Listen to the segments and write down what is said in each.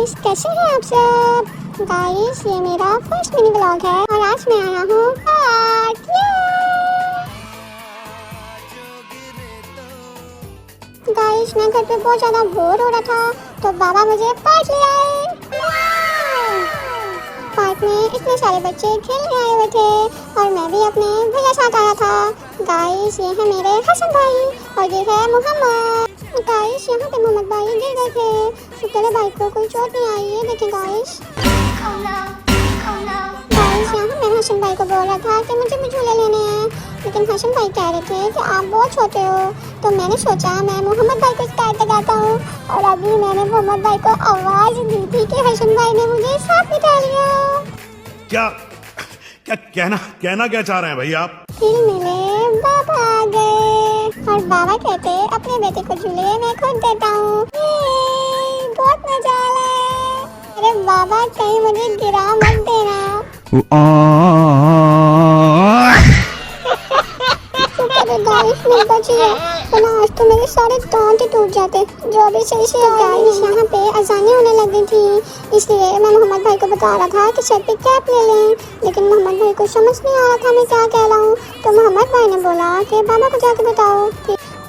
Guys, कैसे हैं आप सब। गाइस, ये मेरा फर्स्ट मिनी व्लॉग है और आज मैं आया हूँ पार्क। गाइस, मैं घर पे बहुत ज्यादा बोर हो रहा था तो बाबा मुझे पार्क ले आए। पार्क में इतने सारे बच्चे खेलने आए हुए थे और मैं भी अपने भैया साथ आया था। गाइस, ये है मेरे हसन भाई और ये है मोहम्मद। गाइस, यहाँ पे मोहम्मद भाई गिर गए थे, शुक्र है भाई को कोई चोट नहीं आई है। देखें गाइस, यहाँ मैं हसन भाई को बोल रहा था कि मुझे भी झूले लेने हैं, लेकिन हसन भाई कह रहे थे कि आप बहुत छोटे हो, तो मैंने सोचा मैं मोहम्मद भाई को शिकायत लगाता हूँ। और अभी मैंने मोहम्मद भाई को आवाज दी थी कि हसन भाई ने मुझे साथ बिठा लिया। क्या क्या कहना क्या चाह रहे हैं भाई आप। फिर मिले बाबा आ गए और बाबा कहते अपने बेटे को झूले मैं खुद देता हूँ। बहुत मजा आ रहा है। अरे बाबा, कहीं मुझे गिरा मत देना। गाइस, नहीं बची है, वरना आज तो मेरे सारे दांत ही टूट जाते जो अभी सही से। गाइस, यहाँ पे अजानें होने लग गई थी, इसलिए मैं मोहम्मद भाई को बता रहा था कि सर पे कैप ले लें, लेकिन मोहम्मद भाई को समझ नहीं आ रहा था मैं क्या कह रहा हूँ। तो मोहम्मद भाई ने बोला कि बाबा को जाके बताओ।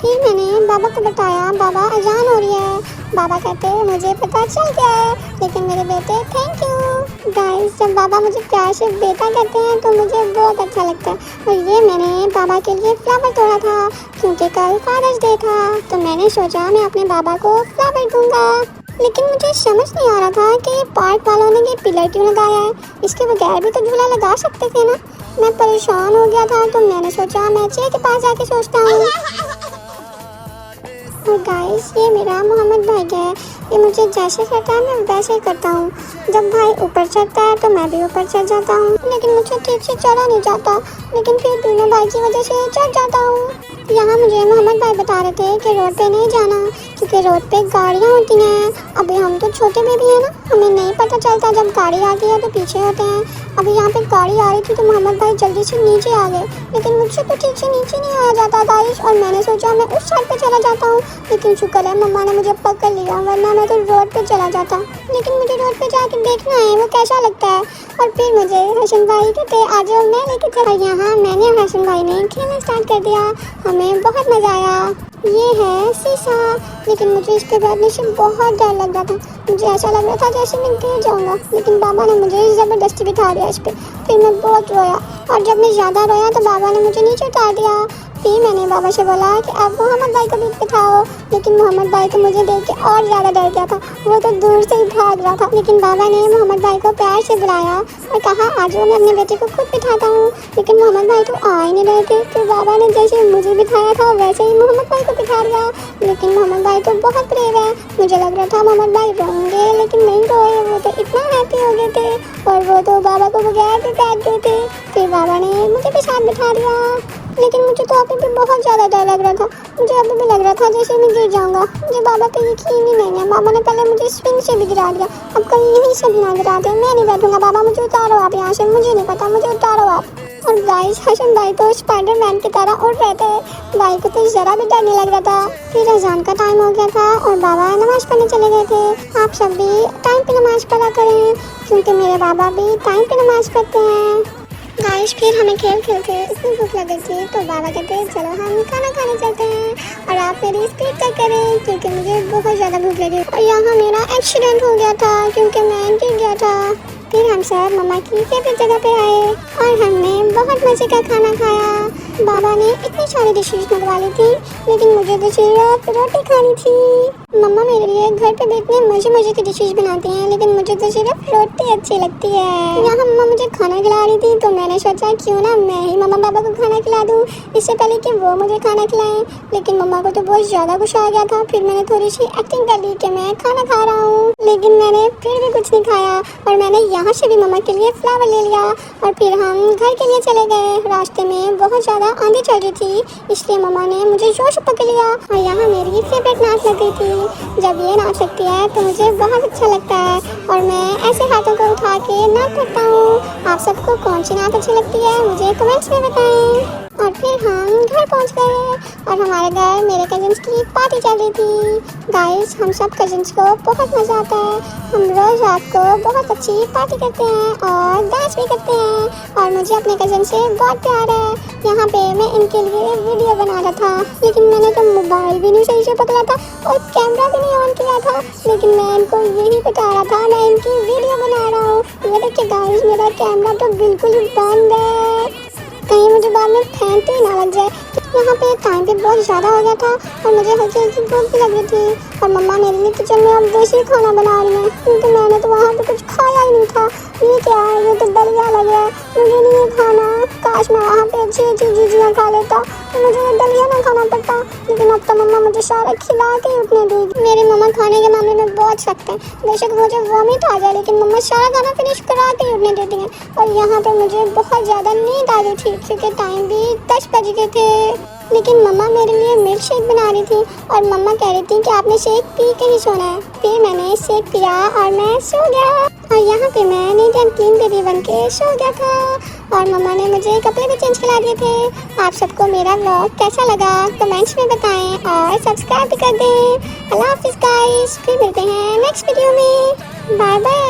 फिर मैंने बाबा को बताया, बाबा अजान हो रही है। बाबा कहते मुझे पता चल गया है, लेकिन मेरे बेटे थैंक यू। गाइस, जब बाबा मुझे प्यार से बेटा कहते हैं तो मुझे बहुत अच्छा लगता है। और ये मैंने बाबा के लिए फ्लावर तोड़ा था क्योंकि कल फादर्स डे था, तो मैंने सोचा मैं अपने बाबा को फ्लावर दूंगा। लेकिन मुझे समझ नहीं आ रहा था कि पार्क वालों ने ये पिलर क्यों लगाया है, इसके बगैर भी तो झूला लगा सकते थे ना। मैं परेशान हो गया था तो मैंने सोचा मैं चेयर के पास जाके सोचता हूँ। और गाइस, ये मेरा मोहम्मद भाई है, ये मुझे जैसे कहता है मैं वैसे ही करता हूँ। जब भाई ऊपर चढ़ता है तो मैं भी ऊपर चढ़ जाता हूँ, लेकिन मुझे ठीक से चढ़ा नहीं जाता, लेकिन फिर भी मैं भाई की वजह से चढ़ जाता हूँ। यहाँ मुझे मोहम्मद भाई बता रहे थे कि रोड पे नहीं जाना क्योंकि रोड पे गाड़ियाँ होती हैं। अभी हम तो छोटे बेबी हैं ना, हमें नहीं पता चलता जब गाड़ी आती है तो पीछे होते हैं। अभी यहाँ पे गाड़ी आ रही थी तो मोहम्मद भाई जल्दी से नीचे आ गए, लेकिन मुझसे तो ठीक से नीचे नहीं आया जाता गाइस। और मैंने सोचा मैं उस साइड पे चला जाता हूँ, लेकिन शुक्र है मम्मा ने मुझे पकड़ लिया, वरना मैं तो रोड पे चला जाता। लेकिन मुझे रोड पे जाके देखना है वो कैसा लगता है। और फिर मुझे हसन भाई कहते आ जाओ मैं लेके चला। यहाँ मैंने और हसन भाई ने खेलना स्टार्ट कर दिया, हमें बहुत मजा आया। ये है शीशा, लेकिन मुझे इसके बैठने से बहुत डर लग रहा था। मुझे ऐसा लग रहा था जैसे मैं गिर जाऊंगा, लेकिन बाबा ने मुझे ज़बरदस्ती बिठा दिया इस पे। फिर मैं बहुत रोया और जब मैं ज़्यादा रोया तो बाबा ने मुझे नीचे उतार दिया। फिर मैंने बाबा से बोला कि आप मोहम्मद भाई को भी बिठाओ, लेकिन मोहम्मद भाई को मुझे देख के और ज़्यादा डर गया था, वो तो दूर से ही भाग रहा था। लेकिन बाबा ने मोहम्मद भाई को प्यार से बुलाया और कहा आज मैं अपने बेटे को खुद बिठाता हूँ, लेकिन मोहम्मद भाई तो आ ही नहीं रहे थे। फिर बाबा ने जैसे मुझे बिठाया था वैसे ही मोहम्मद भाई को बिठा दिया, लेकिन मोहम्मद भाई तो बहुत ब्रेव है। मुझे लग रहा था मोहम्मद भाई रोएंगे, लेकिन नहीं रोए, वो तो इतना हैप्पी हो गए थे और वो तो बाबा को बगैर भी बैठ गए थे। फिर बाबा ने मुझे भी साथ बिठा दिया, लेकिन मुझे तो अभी भी बहुत ज़्यादा डर लग रहा था। मुझे अभी भी लग रहा था जैसे मैं गिर जाऊंगा। मुझे बाबा पे यकीन ही नहीं है, बाबा ने पहले मुझे स्विंग से भी गिरा दिया, अब कहीं यहीं से भी ना गिरा दे। मैं नहीं बैठूंगा, बाबा मुझे उतारो आप यहाँ से, मुझे नहीं पता, मुझे उतारो आप। और गाइस, हसन भाई तो स्पाइडरमैन की तरह उड़ रहे थे, भाई को तो ज़रा भी डर नहीं लग रहा था। फिर अजान का टाइम हो गया था और बाबा नमाज़ पढ़ने चले गए थे। आप सब भी टाइम पे नमाज़ पढ़ा करें क्योंकि मेरे बाबा भी टाइम पे नमाज़ पढ़ते हैं। गाइस, फिर हमें खेल खेलते इतनी भूख लग गई थी तो बाबा कहते चलो हम खाना खाने चलते हैं और आप मेरी स्पीड तय करें क्योंकि मुझे बहुत ज़्यादा भूख लगी। और यहाँ मेरा एक्सीडेंट हो गया था क्योंकि मैं गिर गया था। फिर हम सब मम्मा की फेवरेट जगह पे आए और हमने बहुत मज़े का खाना खाया। बाबा ने इतनी सारी डिशेज मंगवा ली थी, लेकिन मुझे तो सिर्फ रोटी खानी थी। मम्मा मेरे लिए घर पे भी इतने मज़े की डिशेज बनाती हैं, लेकिन मुझे तो सिर्फ रोटी अच्छी लगती है। यहाँ मम्मा मुझे खाना खिला रही थी तो मैंने सोचा क्यों ना मैं ही मम्मा पापा को खाना खिला दूँ इससे पहले कि वो मुझे खाना खिलाएं। लेकिन मम्मा को तो बहुत ज़्यादा गुस्सा आ गया था। फिर मैंने थोड़ी सी एक्टिंग कर ली कि मैं खाना खा रहा हूँ, लेकिन मैंने फिर भी कुछ नहीं खाया और मैंने यहाँ से भी मम्मा के लिए फ्लावर ले लिया और फिर हम घर के लिए चले गए। रास्ते में बहुत ज़्यादा आंधी चल रही थी, इसलिए मम्मा ने मुझे जोर से पकड़ लिया और यहाँ मेरी फेवरेट नाच लग गई थी। जब ये नाच सकती है तो मुझे बहुत अच्छा लगता है और मैं ऐसे हाथों को उठा के नाच करता हूँ। आप सबको कौन सी नाच अच्छी लगती है मुझे कमेंट्स में बताएं। और फिर हम घर पहुंच गए और हमारे घर मेरे कजिन्स की पार्टी चल रही थी। गाइस, हम सब कजिन्स को बहुत मज़ा आता है। हम रोज़ रात को बहुत अच्छी पार्टी करते हैं और डांस भी करते हैं और मुझे अपने कजिन से बहुत प्यार है। यहाँ पे मैं इनके लिए वीडियो बना रहा था, लेकिन मैंने तो मोबाइल भी नहीं सही से पकड़ा था और कैमरा भी नहीं ऑन किया था, लेकिन मैं इनको यही बता रहा था मैं इनकी वीडियो बना रहा हूँ। ये देखिए गाइस, मेरा कैमरा तो बिल्कुल ही बंद है, कहीं मुझे बाद में फेंकते ही ना लग जाए। यहाँ पे टाइम भी बहुत ज़्यादा हो गया था और मुझे हल्की हल्की भूख भी लग रही थी और मम्मा मेरे लिए किचन में अब देसी खाना बना रही है, क्योंकि मैंने तो वहाँ पे कुछ खाया ही नहीं था। ये क्या है, ये तो दलिया लग रहा है, मुझे नहीं खाना। काश मैं वहाँ पे अच्छी अच्छी चीज़ें खा लेता तो मुझे ये दलिया ना खाना पड़ता, लेकिन अब तो मम्मा मुझे सारा खिला के ही उठने देगी। मेरी मम्मा खाने के मामले में बहुत सख्त है, बेशक मुझे वॉमिट आ जाए लेकिन मम्मा सारा खाना फिनिश करा के ही उठने देती हैं। और यहाँ पे मुझे बहुत ज़्यादा नींद आ रही थी क्योंकि टाइम भी 10 बज गए थे, लेकिन मम्मा मेरे लिए मिल्क शेक बना रही थी और मम्मा कह रही थी कि आपने शेक पी के ही सोना है। फिर मैंने शेक पिया और मैं सो गया और यहाँ पे मैं नीट एंड क्लीन बेबी बन के सो गया था और मम्मा ने मुझे कपड़े भी चेंज करा दिए थे। आप सबको मेरा व्लॉग कैसा लगा कमेंट्स में बताएं और सब्सक्राइब भी कर दें। अल्लाह हाफिज़ गाइस, फिर मिलते हैं नेक्स्ट वीडियो में। Bye bye.